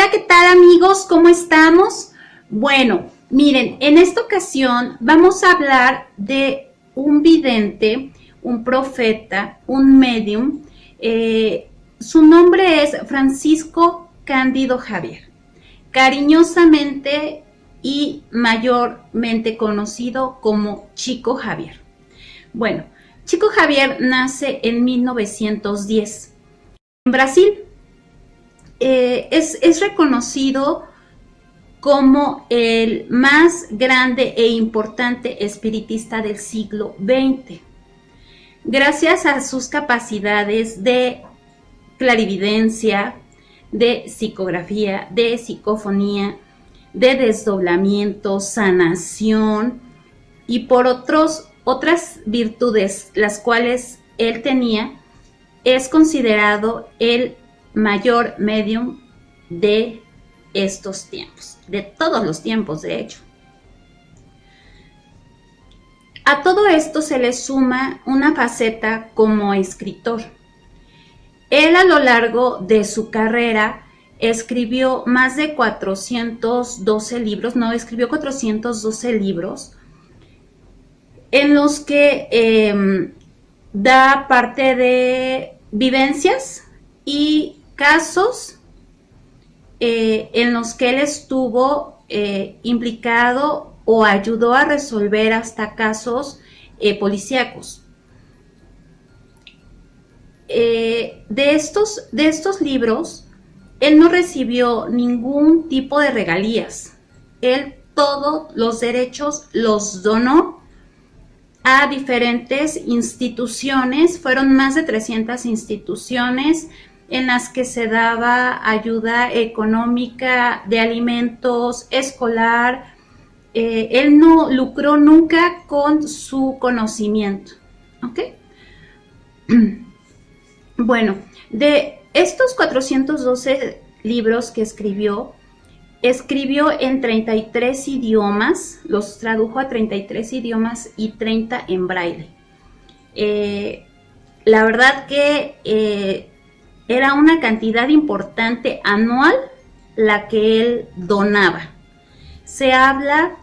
Hola, ¿qué tal amigos? ¿Cómo estamos? Bueno, miren, en esta ocasión vamos a hablar de un vidente, un profeta, un medium. Su nombre es Francisco Cándido Javier, cariñosamente y mayormente conocido como Chico Javier. Bueno, Chico Javier nace en 1910 en Brasil. Es reconocido como el más grande e importante espiritista del siglo XX, gracias a sus capacidades de clarividencia, de psicografía, de psicofonía, de desdoblamiento, sanación y por otras virtudes las cuales él tenía. Es considerado el mayor medium de estos tiempos, de todos los tiempos, de hecho. A todo esto se le suma una faceta como escritor. Él a lo largo de su carrera escribió más de 412 libros, escribió 412 libros en los que da parte de vivencias y casos en los que él estuvo implicado o ayudó a resolver hasta casos policíacos. De estos libros, él no recibió ningún tipo de regalías. Él todos los derechos los donó a diferentes instituciones. Fueron más de 300 instituciones en las que se daba ayuda económica, de alimentos, escolar. Él no lucró nunca con su conocimiento. ¿Ok? Bueno, de estos 412 libros que escribió en 33 idiomas, los tradujo a 33 idiomas y 30 en braille. La verdad que era una cantidad importante anual la que él donaba. Se habla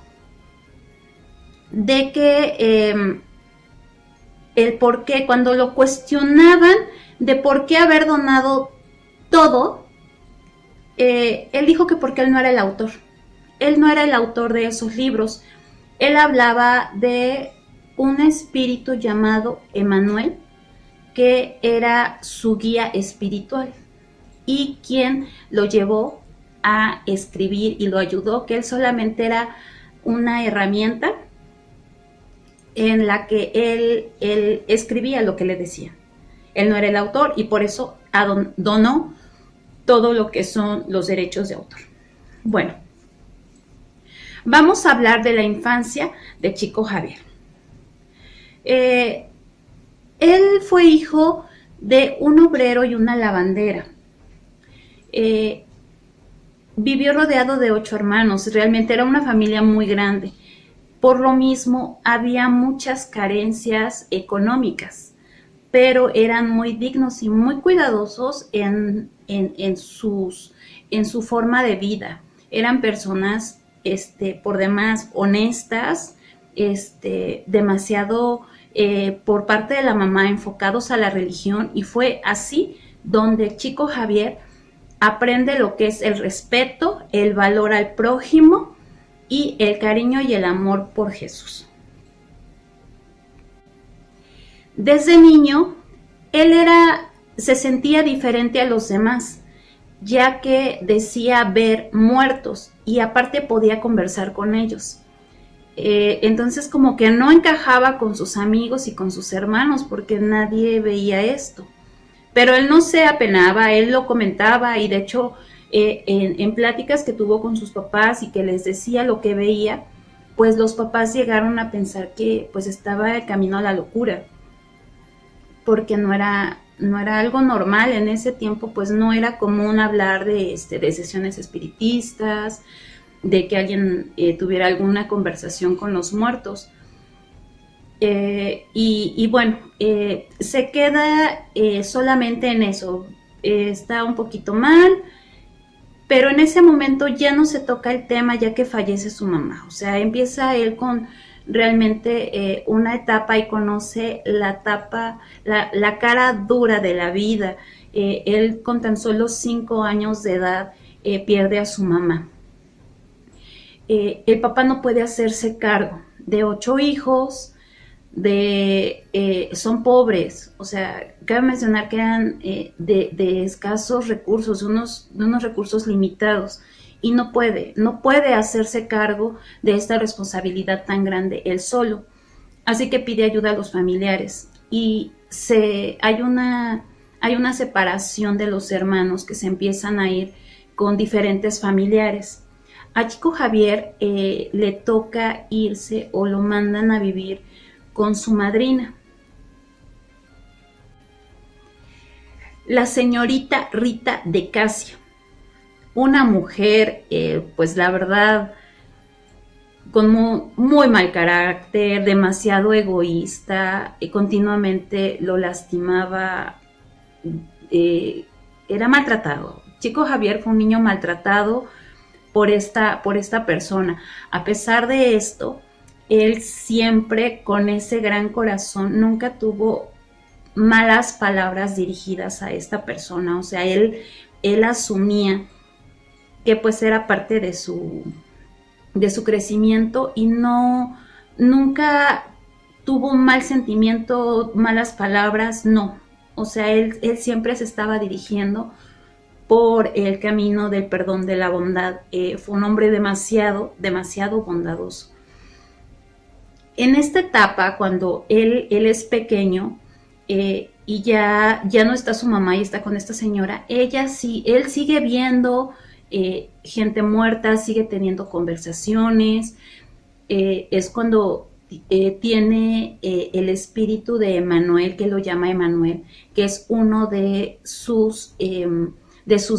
de que el por qué, cuando lo cuestionaban de por qué haber donado todo, él dijo que porque él no era el autor. Él no era el autor de esos libros. Él hablaba de un espíritu llamado Emanuel, que era su guía espiritual y quien lo llevó a escribir y lo ayudó, que él solamente era una herramienta en la que él escribía lo que le decía. Él no era el autor y por eso donó todo lo que son los derechos de autor. Bueno, vamos a hablar de la infancia de Chico Javier. Él fue hijo de un obrero y una lavandera. Vivió rodeado de 8 hermanos, realmente era una familia muy grande. Por lo mismo, había muchas carencias económicas, pero eran muy dignos y muy cuidadosos en su forma de vida. Eran personas por demás honestas, demasiado por parte de la mamá enfocados a la religión, y fue así donde Chico Javier aprende lo que es el respeto, el valor al prójimo y el cariño y el amor por Jesús. Desde niño, él se sentía diferente a los demás, ya que decía ver muertos y aparte podía conversar con ellos. Entonces como que no encajaba con sus amigos y con sus hermanos porque nadie veía esto. Pero él no se apenaba, él lo comentaba y de hecho en pláticas que tuvo con sus papás y que les decía lo que veía, pues los papás llegaron a pensar que pues estaba de camino a la locura, porque no era algo normal en ese tiempo. Pues no era común hablar de sesiones espiritistas, de que alguien tuviera alguna conversación con los muertos. Y bueno, se queda solamente en eso. Está un poquito mal Pero en ese momento ya no se toca el tema ya que fallece su mamá. O sea, empieza él con realmente una etapa y conoce la etapa, la cara dura de la vida. Él con tan solo 5 años de edad pierde a su mamá. El papá no puede hacerse cargo de 8 hijos, son pobres, o sea, cabe mencionar que eran de escasos recursos, de unos recursos limitados, y no puede hacerse cargo de esta responsabilidad tan grande él solo. Así que pide ayuda a los familiares y hay una separación de los hermanos que se empiezan a ir con diferentes familiares. A Chico Javier le toca irse o lo mandan a vivir con su madrina, la señorita Rita de Casia, una mujer, pues la verdad, con muy mal carácter, demasiado egoísta, continuamente lo lastimaba, era maltratado. Chico Javier fue un niño maltratado por esta persona. A pesar de esto, él siempre con ese gran corazón nunca tuvo malas palabras dirigidas a esta persona. O sea, él asumía que pues era parte de su crecimiento y nunca tuvo un mal sentimiento, malas palabras, no. O sea, él siempre se estaba dirigiendo por el camino del perdón, de la bondad. Fue un hombre demasiado bondadoso. En esta etapa, cuando él es pequeño y ya no está su mamá y está con esta señora, él sigue viendo gente muerta, sigue teniendo conversaciones. Es cuando tiene el espíritu de Emanuel, que lo llama Emanuel, que es uno de sus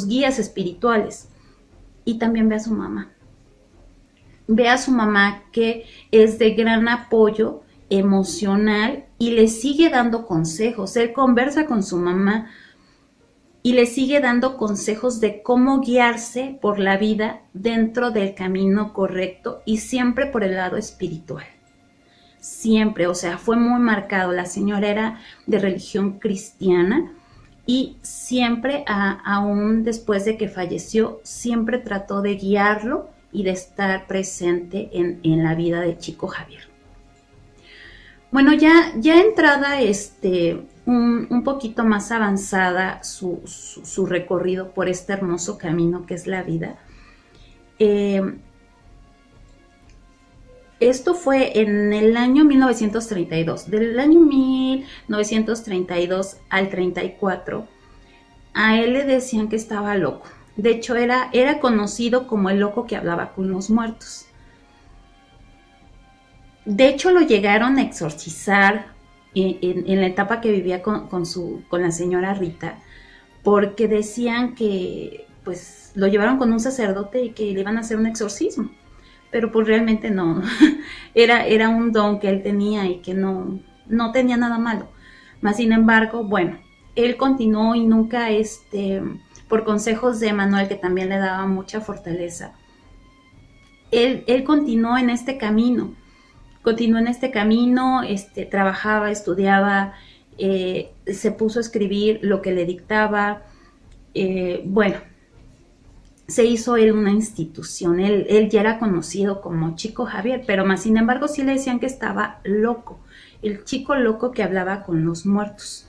guías espirituales. Y también ve a su mamá. Ve a su mamá, que es de gran apoyo emocional y le sigue dando consejos. Él conversa con su mamá y le sigue dando consejos de cómo guiarse por la vida dentro del camino correcto y siempre por el lado espiritual. Siempre, o sea, fue muy marcado. La señora era de religión cristiana y siempre, aún después de que falleció, siempre trató de guiarlo y de estar presente en la vida de Chico Javier. Bueno, ya entrada un poquito más avanzada su recorrido por este hermoso camino que es la vida. Esto fue en el año 1932. Del año 1932 al 34, a él le decían que estaba loco. De hecho, era conocido como el loco que hablaba con los muertos. De hecho, lo llegaron a exorcizar en la etapa que vivía con la señora Rita, porque decían que pues lo llevaron con un sacerdote y que le iban a hacer un exorcismo. Pero pues realmente no. Era un don que él tenía y que no tenía nada malo. Mas sin embargo, bueno, él continuó y nunca por consejos de Manuel, que también le daba mucha fortaleza, él continuó en este camino. Trabajaba, estudiaba, se puso a escribir lo que le dictaba. Bueno, se hizo él una institución. Él ya era conocido como Chico Javier, pero más sin embargo sí le decían que estaba loco, el chico loco que hablaba con los muertos.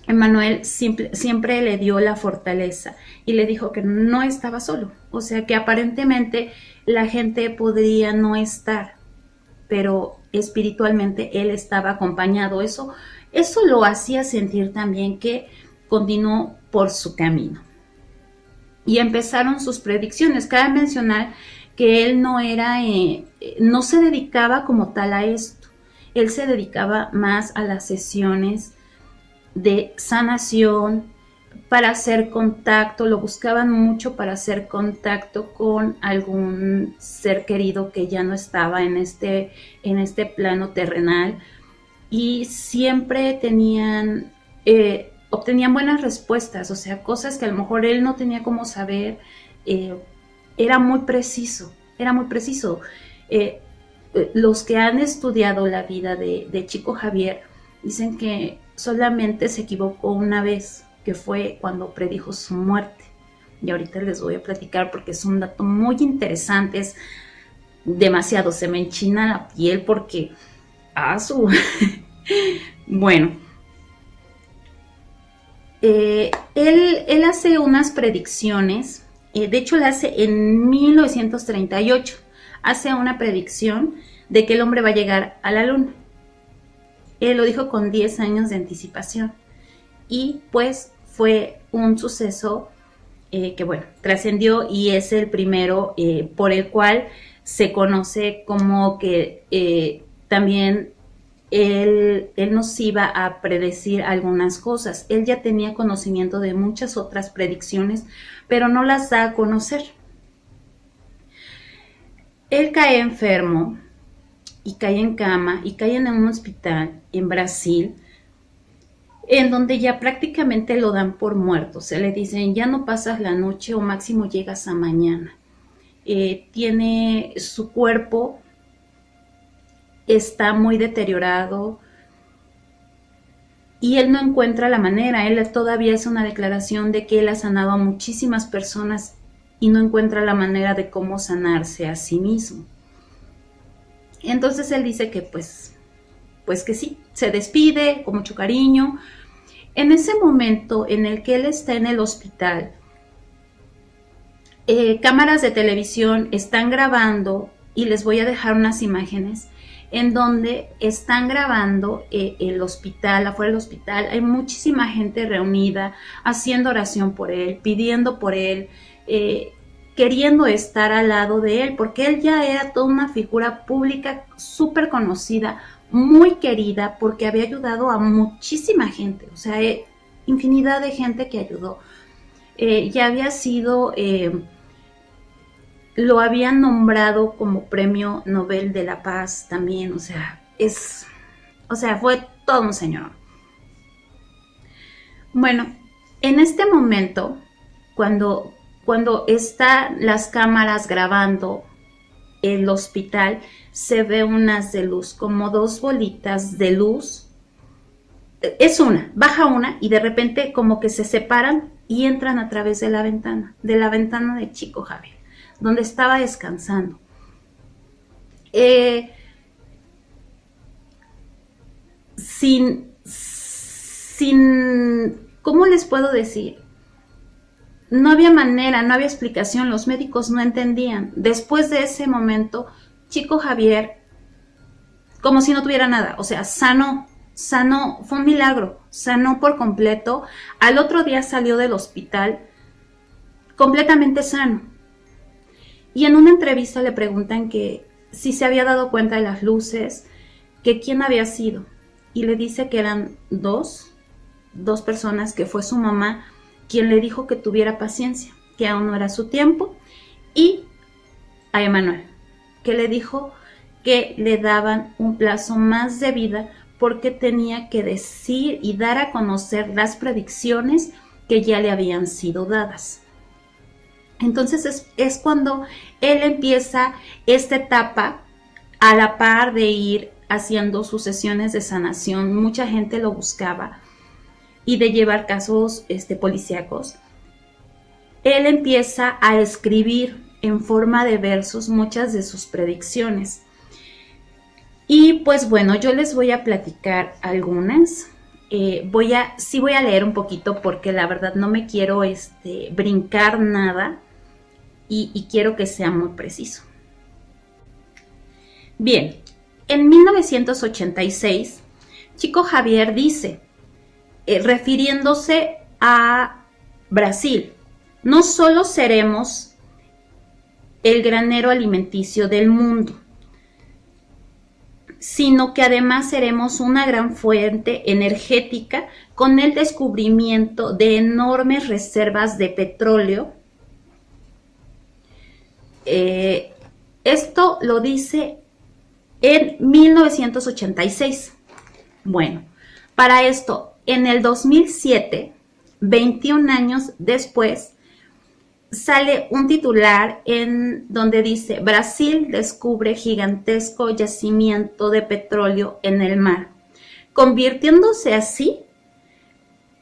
Emanuel siempre le dio la fortaleza y le dijo que no estaba solo. O sea, que aparentemente la gente podría no estar, pero espiritualmente él estaba acompañado. Eso lo hacía sentir también que continuó por su camino. Y empezaron sus predicciones. Cabe mencionar que él no se dedicaba como tal a esto. Él se dedicaba más a las sesiones de sanación, para hacer contacto. Lo buscaban mucho para hacer contacto con algún ser querido que ya no estaba en este plano terrenal, y siempre tenían obtenían buenas respuestas, o sea, cosas que a lo mejor él no tenía cómo saber. Era muy preciso, era muy preciso. Los que han estudiado la vida de Chico Javier dicen que solamente se equivocó una vez, que fue cuando predijo su muerte. Y ahorita les voy a platicar porque es un dato muy interesante, es demasiado, se me enchina la piel porque... Bueno, él hace unas predicciones, de hecho la hace en 1938, hace una predicción de que el hombre va a llegar a la luna. Él lo dijo con 10 años de anticipación y pues fue un suceso que bueno, trascendió y es el primero por el cual se conoce como que también él nos iba a predecir algunas cosas. Él ya tenía conocimiento de muchas otras predicciones, pero no las da a conocer. Él cae enfermo y cae en cama y cae en un hospital en Brasil, en donde ya prácticamente lo dan por muerto. Se le dicen, ya no pasas la noche o máximo llegas a mañana. Tiene su cuerpo, está muy deteriorado y él no encuentra la manera. Él todavía hace una declaración de que él ha sanado a muchísimas personas y no encuentra la manera de cómo sanarse a sí mismo. Entonces él dice que pues que sí, se despide con mucho cariño. En ese momento en el que él está en el hospital, cámaras de televisión están grabando, y les voy a dejar unas imágenes en donde están grabando el hospital, afuera del hospital. Hay muchísima gente reunida, haciendo oración por él, pidiendo por él, queriendo estar al lado de él, porque él ya era toda una figura pública súper conocida, muy querida, porque había ayudado a muchísima gente, o sea, infinidad de gente que ayudó. Ya había sido, lo habían nombrado como Premio Nobel de la Paz también, o sea, fue todo un señor. Bueno, en este momento, cuando están las cámaras grabando el hospital, se ve unas de luz, como dos bolitas de luz. Es baja una y de repente como que se separan y entran a través de la ventana de Chico Javier, donde estaba descansando. ¿Cómo les puedo decir? No había manera, no había explicación, los médicos no entendían. Después de ese momento, Chico Javier, como si no tuviera nada, o sea, sanó, fue un milagro, sanó por completo. Al otro día salió del hospital completamente sano. Y en una entrevista le preguntan que si se había dado cuenta de las luces, que quién había sido. Y le dice que eran dos personas, que fue su mamá, quien le dijo que tuviera paciencia, que aún no era su tiempo, y a Emanuel, que le dijo que le daban un plazo más de vida porque tenía que decir y dar a conocer las predicciones que ya le habían sido dadas. Entonces es cuando él empieza esta etapa a la par de ir haciendo sus sesiones de sanación. Mucha gente lo buscaba, y de llevar casos policíacos. Él empieza a escribir en forma de versos muchas de sus predicciones. Y pues bueno, yo les voy a platicar algunas. Voy a leer un poquito porque la verdad no me quiero brincar nada y quiero que sea muy preciso. Bien, en 1986, Chico Javier dice, refiriéndose a Brasil, no solo seremos el granero alimenticio del mundo, sino que además seremos una gran fuente energética con el descubrimiento de enormes reservas de petróleo. Esto lo dice en 1986. Bueno, para esto, En el 2007, 21 años después, sale un titular en donde dice: Brasil descubre gigantesco yacimiento de petróleo en el mar, convirtiéndose así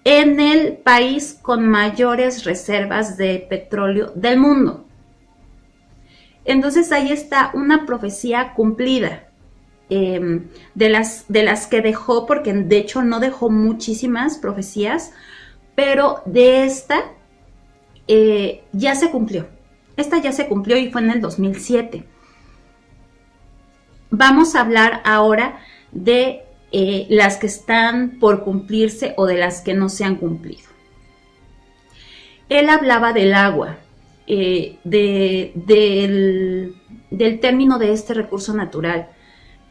en el país con mayores reservas de petróleo del mundo. Entonces ahí está una profecía cumplida, de las que dejó, porque de hecho no dejó muchísimas profecías, pero de esta ya se cumplió. Esta ya se cumplió y fue en el 2007. Vamos a hablar ahora de las que están por cumplirse o de las que no se han cumplido. Él hablaba del agua, del término de este recurso natural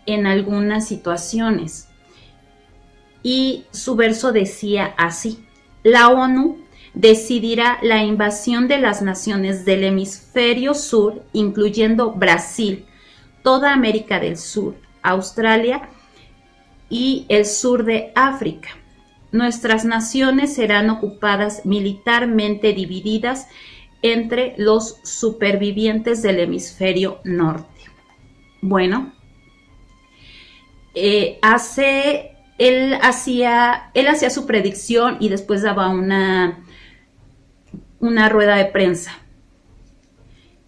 en algunas situaciones. Y su verso decía así: la ONU decidirá la invasión de las naciones del hemisferio sur, incluyendo Brasil, toda América del Sur, Australia y el sur de África. Nuestras naciones serán ocupadas, militarmente divididas entre los supervivientes del hemisferio norte. Bueno, él hacía su predicción y después daba una rueda de prensa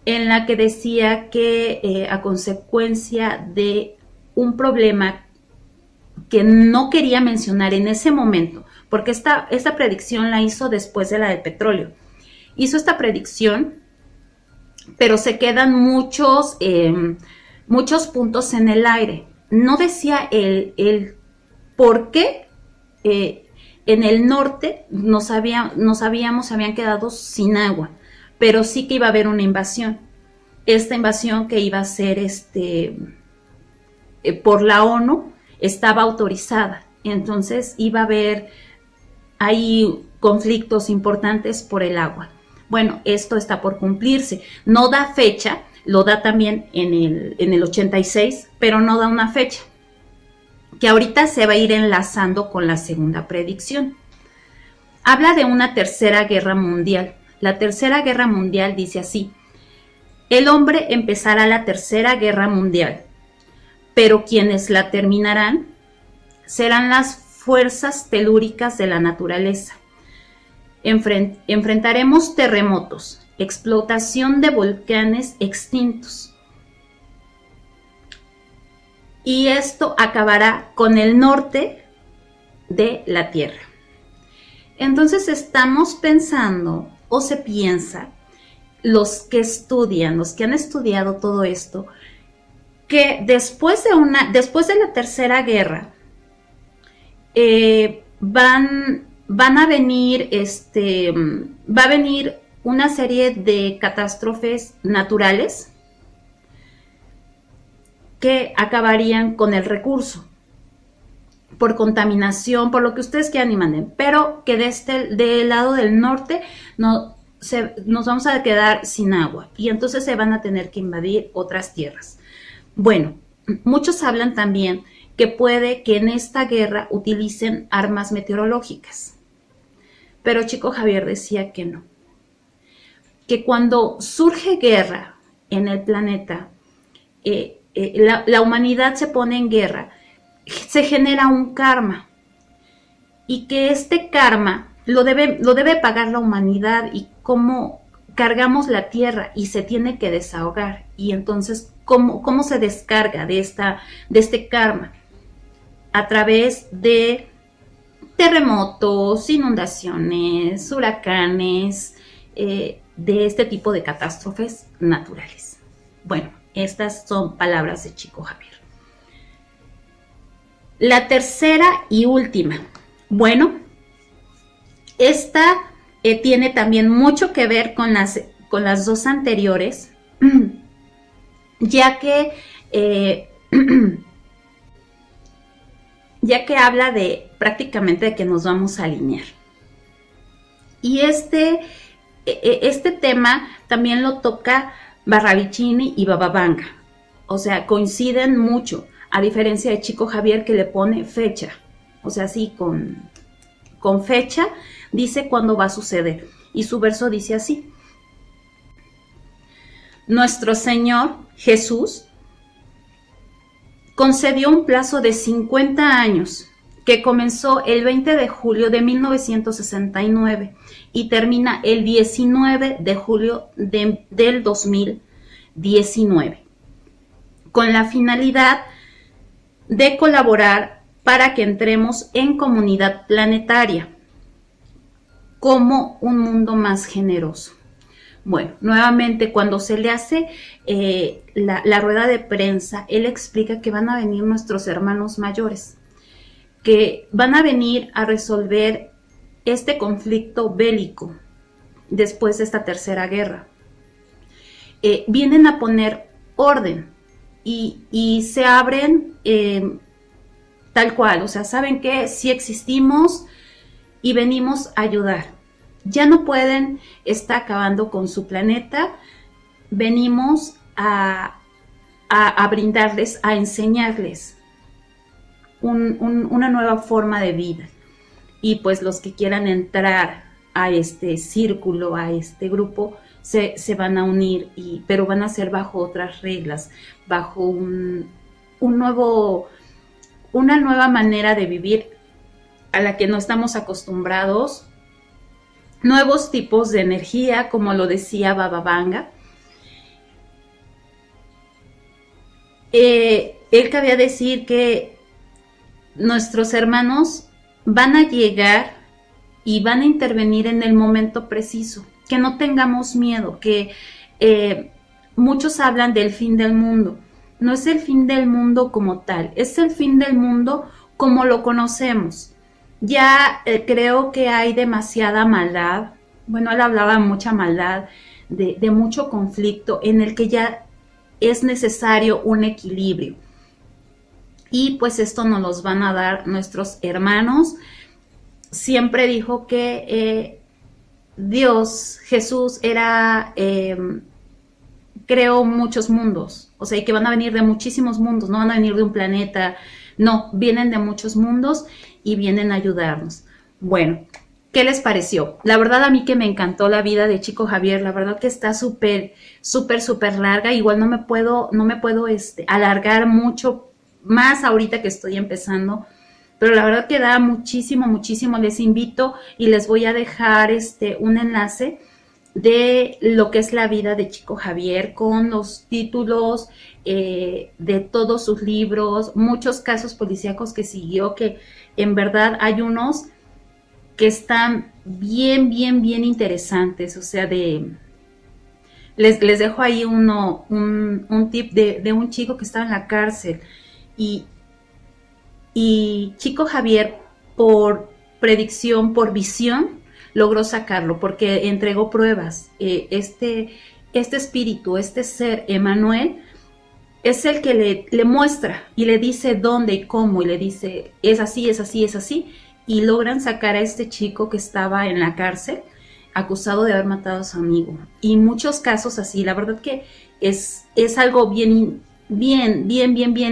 en la que decía que a consecuencia de un problema que no quería mencionar en ese momento, porque esta predicción la hizo después de la del petróleo. Hizo esta predicción, pero se quedan muchos puntos en el aire. No decía el por qué en el norte se habían quedado sin agua, pero sí que iba a haber una invasión. Esta invasión que iba a ser por la ONU estaba autorizada, entonces iba a haber ahí conflictos importantes por el agua. Bueno, esto está por cumplirse. No da fecha, lo da también en el 86, pero no da una fecha, que ahorita se va a ir enlazando con la segunda predicción. Habla de una tercera guerra mundial. La tercera guerra mundial dice así: el hombre empezará la tercera guerra mundial, pero quienes la terminarán serán las fuerzas telúricas de la naturaleza. Enfrentaremos terremotos, explotación de volcanes extintos. Y esto acabará con el norte de la Tierra. Entonces estamos pensando, o se piensa, los que han estudiado todo esto, que después de la tercera guerra, va a venir una serie de catástrofes naturales que acabarían con el recurso, por contaminación, por lo que ustedes quieran y manden, pero que del lado del norte nos vamos a quedar sin agua y entonces se van a tener que invadir otras tierras. Bueno, muchos hablan también que puede que en esta guerra utilicen armas meteorológicas, pero Chico Javier decía que no, que cuando surge guerra en el planeta, la humanidad se pone en guerra, se genera un karma y que este karma lo debe pagar la humanidad, y cómo cargamos la tierra y se tiene que desahogar. Y entonces, ¿cómo se descarga de este karma? A través de terremotos, inundaciones, huracanes, de este tipo de catástrofes naturales. Bueno, estas son palabras de Chico Javier. La tercera y última. Bueno, esta tiene también mucho que ver con las dos anteriores, ya que habla de prácticamente de que nos vamos a alinear. Y este tema también lo toca Barravicini y Baba Vanga. O sea, coinciden mucho, a diferencia de Chico Javier, que le pone fecha. O sea, sí, con con fecha, dice cuándo va a suceder. Y su verso dice así: nuestro Señor Jesús concedió un plazo de 50 años que comenzó el 20 de julio de 1969 y termina el 19 de julio del 2019, con la finalidad de colaborar para que entremos en comunidad planetaria como un mundo más generoso. Bueno, nuevamente cuando se le hace la rueda de prensa, él explica que van a venir nuestros hermanos mayores, que van a venir a resolver este conflicto bélico después de esta tercera guerra. Vienen a poner orden y se abren tal cual, o sea, saben que sí existimos y venimos a ayudar. Ya no pueden estar acabando con su planeta, venimos a brindarles, a enseñarles una nueva forma de vida. Y pues los que quieran entrar a este círculo, a este grupo, se van a unir, pero van a ser bajo otras reglas, bajo una nueva manera de vivir a la que no estamos acostumbrados, nuevos tipos de energía, como lo decía Baba Vanga. Él cabía decir que nuestros hermanos van a llegar y van a intervenir en el momento preciso, que no tengamos miedo, que muchos hablan del fin del mundo. No es el fin del mundo como tal, es el fin del mundo como lo conocemos. Ya creo que hay demasiada maldad. Bueno, él hablaba de mucha maldad, de mucho conflicto, en el que ya es necesario un equilibrio. Y pues esto nos los van a dar nuestros hermanos. Siempre dijo que Dios, Jesús, creó muchos mundos. O sea, y que van a venir de muchísimos mundos, no van a venir de un planeta. No, vienen de muchos mundos y vienen a ayudarnos. Bueno, ¿qué les pareció? La verdad a mí que me encantó la vida de Chico Javier, la verdad que está súper larga, igual no me puedo alargar mucho más ahorita que estoy empezando, pero la verdad que da muchísimo, les invito y les voy a dejar un enlace de lo que es la vida de Chico Javier, con los títulos de todos sus libros, muchos casos policíacos que siguió, que en verdad hay unos que están bien interesantes. O sea, les dejo ahí un tip de un chico que estaba en la cárcel y Chico Javier, por predicción, por visión, logró sacarlo porque entregó pruebas. Este espíritu, este ser, Emanuel, es el que le muestra y le dice dónde y cómo, y le dice es así, y logran sacar a este chico que estaba en la cárcel acusado de haber matado a su amigo. Y muchos casos así, la verdad que es algo bien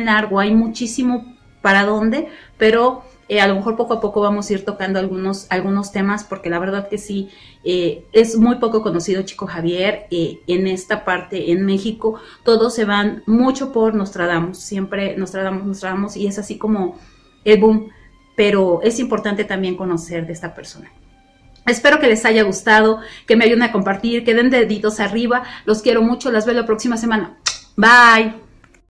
largo, hay muchísimo para dónde, pero a lo mejor poco a poco vamos a ir tocando algunos temas, porque la verdad que sí, es muy poco conocido Chico Javier. En esta parte, en México, todos se van mucho por Nostradamus, siempre Nostradamus, y es así como el boom, pero es importante también conocer de esta persona. Espero que les haya gustado, que me ayuden a compartir, que den deditos arriba, los quiero mucho, las veo la próxima semana. Bye.